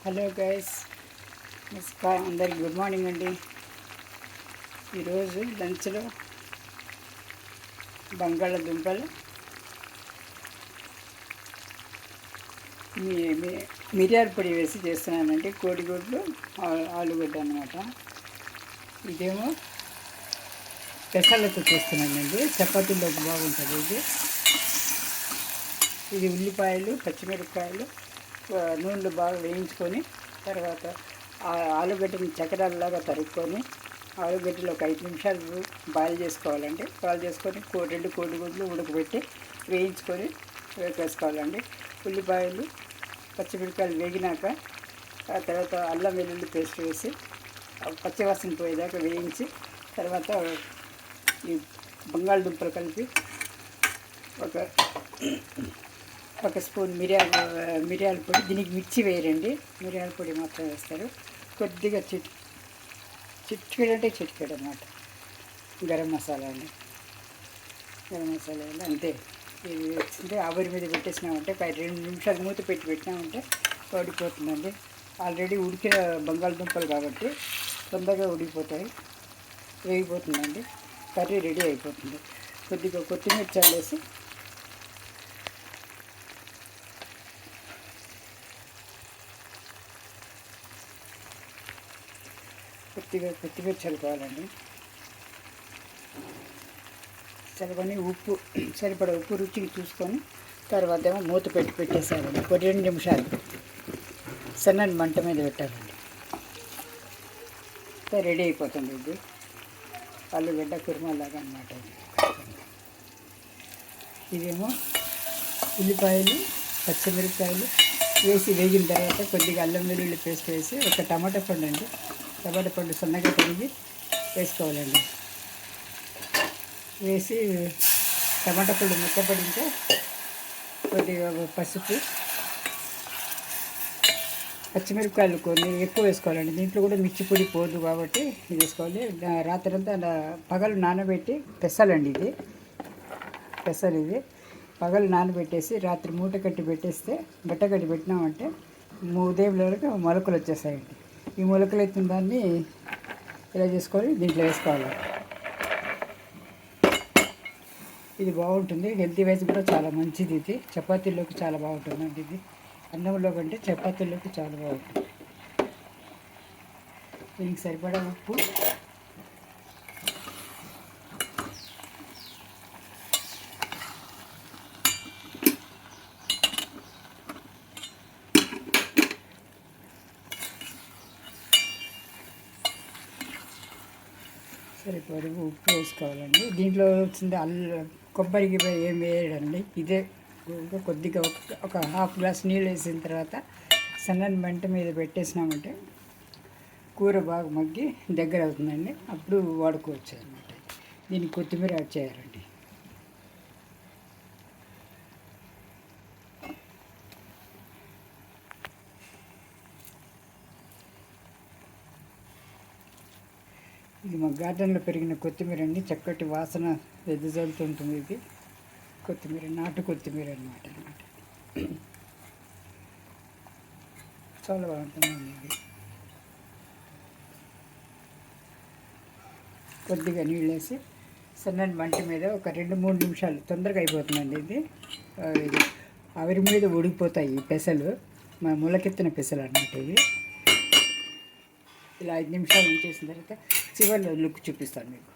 Hello guys, నమస్కారం అందరికి. Good morning అండి. ఈరోజు లంచ్లో బంగాళదుంపలు మిరియాల పొడి వేసి చేస్తున్నానండి. కోడిగుడ్లు ఆలుగడ్డ అన్నమాట. ఇదేమో పెసలతో చేస్తున్నానండి. చపాతీలోకి బాగుంటుంది ఇది ఉల్లిపాయలు, పచ్చిమిరపకాయలు నూనెలో బాగా వేయించుకొని తర్వాత ఆలుగడ్డని చక్రాలలాగా తరుక్కొని ఆలుగడ్డలో ఒక 5 నిమిషాలు బాయిల్ చేసుకోవాలండి. బాయిల్ చేసుకొని 2 కోడిగుడ్లు ఉడకబెట్టి వేయించుకొని వేసుకోవాలండి. ఉల్లిపాయలు, పచ్చిమిరపకాయలు వేగినాక ఆ తర్వాత అల్లం వెల్లుల్లి పేస్ట్ వేసి పచ్చివాసన పోయేదాకా వేయించి తర్వాత ఈ బంగాళదుంపలు కలిపి ఒక స్పూన్ మిరియాల పొడి. దీనికి మిర్చి వేయరండి, మిరియాల పొడి మాత్రం వేస్తారు. కొద్దిగా చిటికెడు అంటే చిటికెడు అన్నమాట. గరం మసాలా అండి, గరం మసాలా వేయాలి అంతే. ఇది వేసింది ఆవిరి మీద పెట్టేసినామంటే 2 నిమిషాలు మూత పెట్టినామంటే ఉడికిపోతుందండి. ఆల్రెడీ ఉడికిన బంగాళదుంపలు కాబట్టి తొందరగా ఉడికిపోతాయి, వేగిపోతుందండి. కర్రీ రెడీ అయిపోతుంది. కొద్దిగా కొత్తిమీర చల్లేసి కొద్దిగా చల్లుకోవాలండి. చల్లుకొని ఉప్పు సరిపడా ఉప్పు రుచికి చూసుకొని తర్వాత ఏమో మూత పెట్టేసారండి. 2 నిమిషాలు సన్నని మంట మీద పెట్టాలండి. రెడీ అయిపోతుంది ఇది ఆలుగడ్డ కుర్మాలాగా అన్నమాట. ఇదేమో ఉల్లిపాయలు, పచ్చిమిరపకాయలు వేసి వేగిన తర్వాత కొద్దిగా అల్లం వెల్లుల్లి పేస్ట్ వేసి ఒక టమాటా పండు అండి, టమాటా పండు సన్నగా తరిగి వేసుకోవాలండి. వేసి టమాటా పండు మెత్తపడింటే కొద్దిగా పసుపు, పచ్చిమిరపకాయలు కొన్ని ఎక్కువ వేసుకోవాలండి. దీంట్లో కూడా మిర్చి పొడి పోదు కాబట్టి ఇది వేసుకోవాలి. రాత్రంతా పగలు నానబెట్టి పెసలండి, ఇది పెసలు. ఇది పగలు నానబెట్టేసి రాత్రి మూట కట్టి పెట్టేస్తే బట్ట కట్టి పెట్టినామంటే ఉదయం వరకు మొలకలు వచ్చేస్తాయండి. ఈ మొలకలు ఎత్తిన దాన్ని ఇలా చేసుకొని దీంట్లో వేసుకోవాలి. ఇది బాగుంటుంది, హెల్తీ వైజ్ కూడా చాలా మంచిది. ఇది చపాతీలోకి చాలా బాగుంటుందండి. ఇది అన్నంలో కంటే చపాతీలోకి చాలా బాగుంటుంది. దీనికి సరిపడా ఉప్పు, సరిపడి ఉప్పు వేసుకోవాలండి. దీంట్లో వచ్చింది కొబ్బరికి ఏం వేయడండి. ఇదే కొద్దిగా ఒక హాఫ్ గ్లాస్ నీళ్ళు వేసిన తర్వాత సన్నని మంట మీద పెట్టేసినామంటే కూర బాగా మగ్గి దగ్గర అవుతుందండి. అప్పుడు వాడుకోవచ్చు అన్నమాట. దీనికి కొత్తిమీర యాడ్ చేయాలండి. ఇది మా గార్డెన్లో పెరిగిన కొత్తిమీర అండి. చక్కటి వాసన వెదజల్లుతుంటుంది. ఇది కొత్తిమీర, నాటు కొత్తిమీర అన్నమాట. చాలా బాగుంటుందండి. ఇది కొద్దిగా నీళ్ళు వేసి సన్నని మంట మీద ఒక 2-3 నిమిషాలు తొందరగా అయిపోతుందండి. ఇది ఆవిరి మీద ఉడికిపోతాయి ఈ పెసలు, మా మొలకెత్తిన పెసలు అన్నమాట. ఇవి ఇలా 5 నిమిషాలు ఉంచేసిన తర్వాత చివరిలో లుక్ చూపిస్తాను మీకు.